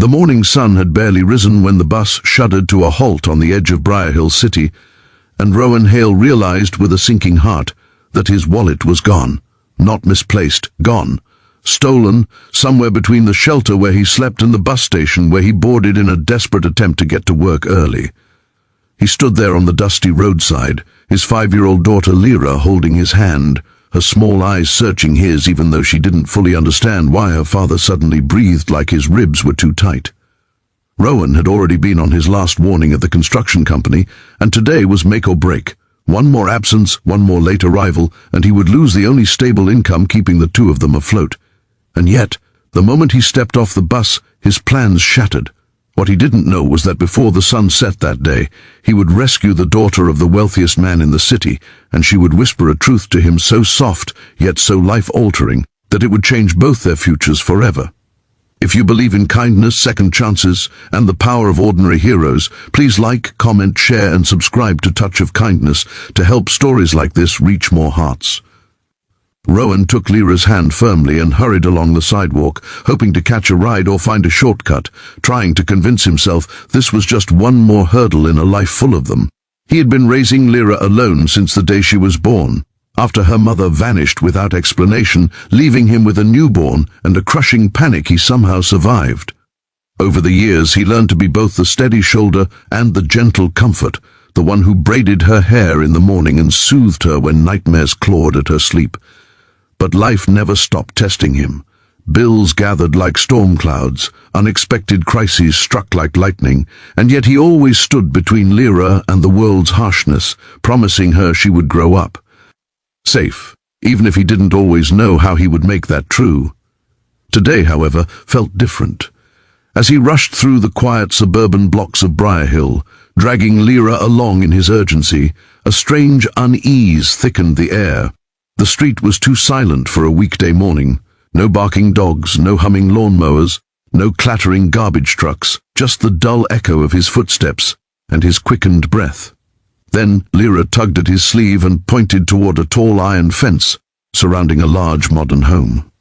The morning sun had barely risen when the bus shuddered to a halt on the edge of Briar Hill City, and Rowan Hale realized with a sinking heart that his wallet was gone. Not misplaced, gone. Stolen, somewhere between the shelter where he slept and the bus station where he boarded in a desperate attempt to get to work early. He stood there on the dusty roadside, his 5-year-old daughter Lyra holding his hand, her small eyes searching his even though she didn't fully understand why her father suddenly breathed like his ribs were too tight. Rowan had already been on his last warning at the construction company, and today was make or break. One more absence, one more late arrival, and he would lose the only stable income keeping the two of them afloat. And yet, the moment he stepped off the bus, his plans shattered. What he didn't know was that before the sun set that day, he would rescue the daughter of the wealthiest man in the city, and she would whisper a truth to him so soft, yet so life-altering, that it would change both their futures forever. If you believe in kindness, second chances, and the power of ordinary heroes, please like, comment, share, and subscribe to Touch of Kindness to help stories like this reach more hearts. Rowan took Lyra's hand firmly and hurried along the sidewalk, hoping to catch a ride or find a shortcut, trying to convince himself this was just one more hurdle in a life full of them. He had been raising Lyra alone since the day she was born, after her mother vanished without explanation, leaving him with a newborn and a crushing panic he somehow survived. Over the years he learned to be both the steady shoulder and the gentle comfort, the one who braided her hair in the morning and soothed her when nightmares clawed at her sleep. But life never stopped testing him. Bills gathered like storm clouds, unexpected crises struck like lightning, and yet he always stood between Lyra and the world's harshness, promising her she would grow up. Safe, even if he didn't always know how he would make that true. Today, however, felt different. As he rushed through the quiet suburban blocks of Briar Hill, dragging Lyra along in his urgency, a strange unease thickened the air. The street was too silent for a weekday morning. No barking dogs, no humming lawnmowers, no clattering garbage trucks, just the dull echo of his footsteps and his quickened breath. Then Lyra tugged at his sleeve and pointed toward a tall iron fence surrounding a large modern home.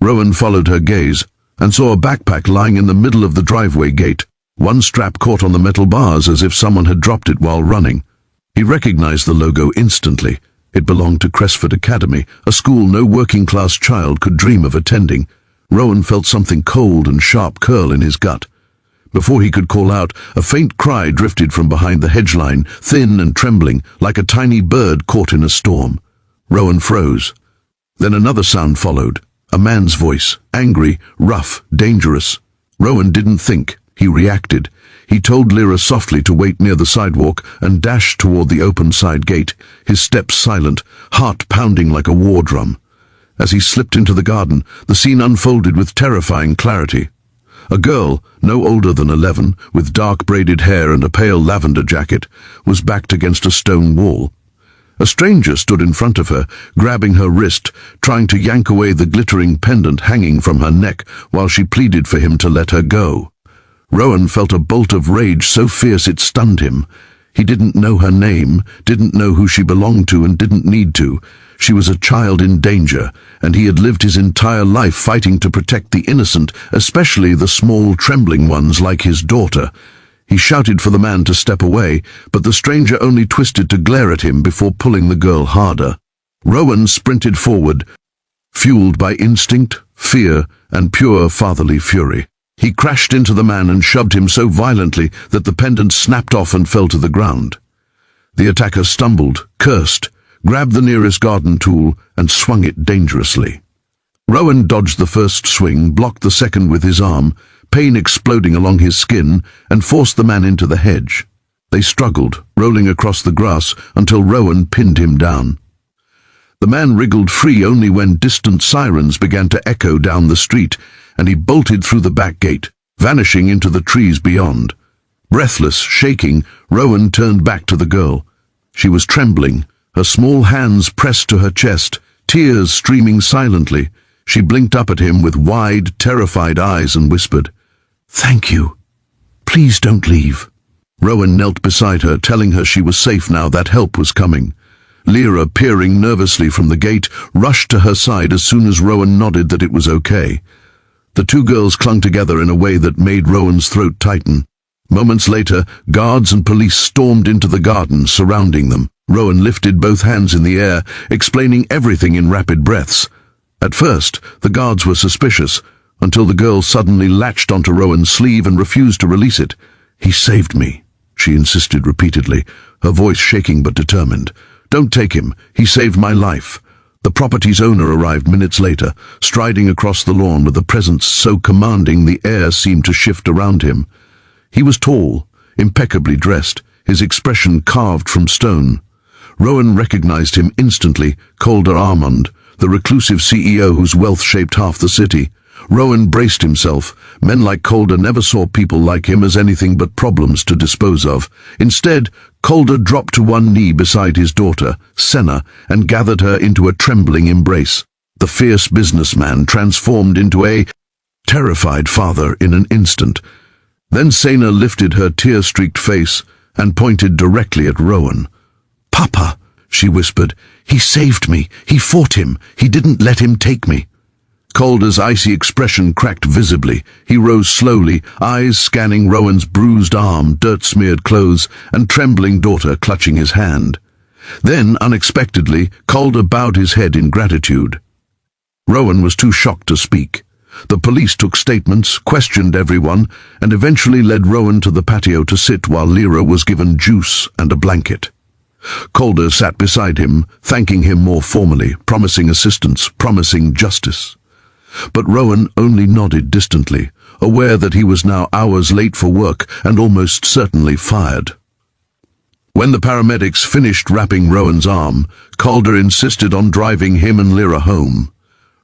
Rowan followed her gaze and saw a backpack lying in the middle of the driveway gate, one strap caught on the metal bars as if someone had dropped it while running. He recognized the logo instantly. It belonged to Cresford Academy, a school no working-class child could dream of attending. Rowan felt something cold and sharp curl in his gut. Before he could call out, a faint cry drifted from behind the hedge line, thin and trembling, like a tiny bird caught in a storm. Rowan froze. Then another sound followed, a man's voice, angry, rough, dangerous. Rowan didn't think, he reacted. He told Lyra softly to wait near the sidewalk and dashed toward the open side gate, his steps silent, heart pounding like a war drum. As he slipped into the garden, the scene unfolded with terrifying clarity. A girl, no older than 11, with dark braided hair and a pale lavender jacket, was backed against a stone wall. A stranger stood in front of her, grabbing her wrist, trying to yank away the glittering pendant hanging from her neck while she pleaded for him to let her go. Rowan felt a bolt of rage so fierce it stunned him. He didn't know her name, didn't know who she belonged to, and didn't need to. She was a child in danger, and he had lived his entire life fighting to protect the innocent, especially the small, trembling ones like his daughter. He shouted for the man to step away, but the stranger only twisted to glare at him before pulling the girl harder. Rowan sprinted forward, fueled by instinct, fear, and pure fatherly fury. He crashed into the man and shoved him so violently that the pendant snapped off and fell to the ground. The attacker stumbled, cursed, grabbed the nearest garden tool, and swung it dangerously. Rowan dodged the first swing, blocked the second with his arm, pain exploding along his skin, and forced the man into the hedge. They struggled, rolling across the grass until Rowan pinned him down. The man wriggled free only when distant sirens began to echo down the street, and he bolted through the back gate, vanishing into the trees beyond. Breathless, shaking, Rowan turned back to the girl. She was trembling, her small hands pressed to her chest, tears streaming silently. She blinked up at him with wide, terrified eyes and whispered, "Thank you. Please don't leave." Rowan knelt beside her, telling her she was safe now, that help was coming. Lyra, peering nervously from the gate, rushed to her side as soon as Rowan nodded that it was okay. The two girls clung together in a way that made Rowan's throat tighten. Moments later, guards and police stormed into the garden, surrounding them. Rowan lifted both hands in the air, explaining everything in rapid breaths. At first, the guards were suspicious, until the girl suddenly latched onto Rowan's sleeve and refused to release it. "He saved me," she insisted repeatedly, her voice shaking but determined. "Don't take him. He saved my life." The property's owner arrived minutes later, striding across the lawn with a presence so commanding the air seemed to shift around him. He was tall, impeccably dressed, his expression carved from stone. Rowan recognized him instantly, Calder Armand, the reclusive CEO whose wealth shaped half the city. Rowan braced himself. Men like Calder never saw people like him as anything but problems to dispose of. Instead, Calder dropped to one knee beside his daughter, Senna, and gathered her into a trembling embrace. The fierce businessman transformed into a terrified father in an instant. Then Senna lifted her tear-streaked face and pointed directly at Rowan. "Papa," she whispered, "he saved me. He fought him. He didn't let him take me." Calder's icy expression cracked visibly. He rose slowly, eyes scanning Rowan's bruised arm, dirt-smeared clothes, and trembling daughter clutching his hand. Then, unexpectedly, Calder bowed his head in gratitude. Rowan was too shocked to speak. The police took statements, questioned everyone, and eventually led Rowan to the patio to sit while Lyra was given juice and a blanket. Calder sat beside him, thanking him more formally, promising assistance, promising justice. But Rowan only nodded distantly, aware that he was now hours late for work and almost certainly fired. When the paramedics finished wrapping Rowan's arm, Calder insisted on driving him and Lyra home.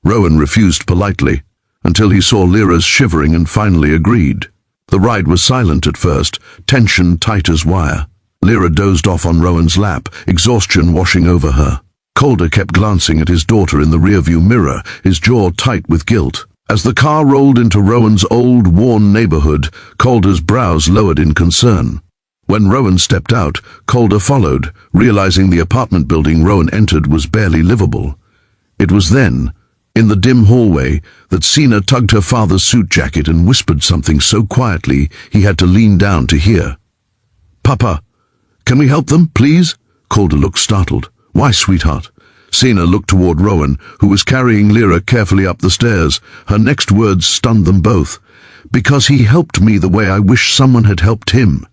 Rowan refused politely, until he saw Lyra's shivering and finally agreed. The ride was silent at first, tension tight as wire. Lyra dozed off on Rowan's lap, exhaustion washing over her. Calder kept glancing at his daughter in the rearview mirror, his jaw tight with guilt. As the car rolled into Rowan's old, worn neighborhood, Calder's brows lowered in concern. When Rowan stepped out, Calder followed, realizing the apartment building Rowan entered was barely livable. It was then, in the dim hallway, that Sina tugged her father's suit jacket and whispered something so quietly he had to lean down to hear. "Papa, can we help them, please?" Calder looked startled. "Why, sweetheart?" Sina looked toward Rowan, who was carrying Lyra carefully up the stairs. Her next words stunned them both. "Because he helped me the way I wish someone had helped him."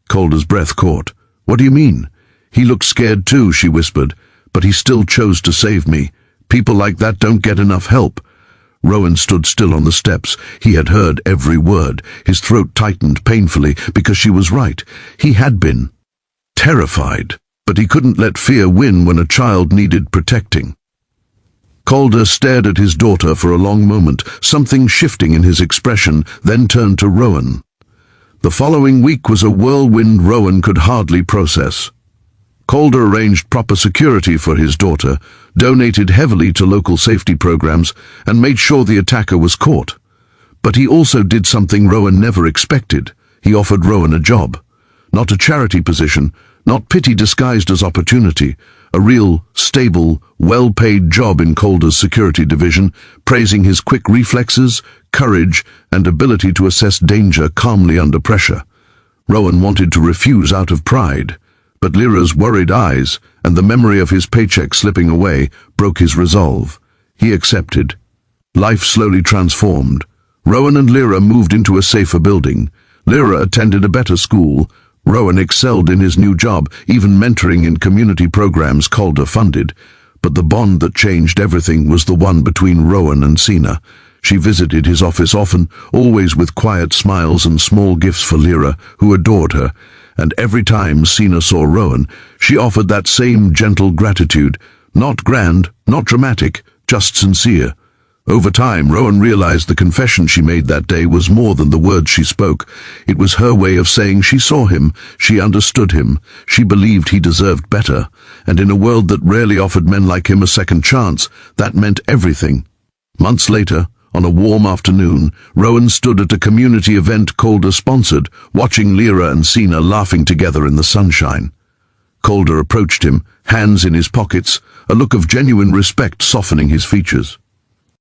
Calder's breath caught. "What do you mean?" "He looked scared too," she whispered, "but he still chose to save me. People like that don't get enough help." Rowan stood still on the steps. He had heard every word. His throat tightened painfully because she was right. He had been terrified, but he couldn't let fear win when a child needed protecting. Calder stared at his daughter for a long moment, something shifting in his expression, then turned to Rowan. The following week was a whirlwind Rowan could hardly process. Calder arranged proper security for his daughter, donated heavily to local safety programs, and made sure the attacker was caught. But he also did something Rowan never expected. He offered Rowan a job. Not a charity position, not pity disguised as opportunity, a real, stable, well-paid job in Calder's security division, praising his quick reflexes, courage, and ability to assess danger calmly under pressure. Rowan wanted to refuse out of pride, but Lyra's worried eyes and the memory of his paycheck slipping away broke his resolve. He accepted. Life slowly transformed. Rowan and Lyra moved into a safer building. Lyra attended a better school. Rowan excelled in his new job, even mentoring in community programs Calder funded. But the bond that changed everything was the one between Rowan and Sina. She visited his office often, always with quiet smiles and small gifts for Lyra, who adored her. And every time Sina saw Rowan, she offered that same gentle gratitude, not grand, not dramatic, just sincere. Over time, Rowan realized the confession she made that day was more than the words she spoke. It was her way of saying she saw him, she understood him, she believed he deserved better, and in a world that rarely offered men like him a second chance, that meant everything. Months later, on a warm afternoon, Rowan stood at a community event Calder sponsored, watching Lyra and Sina laughing together in the sunshine. Calder approached him, hands in his pockets, a look of genuine respect softening his features.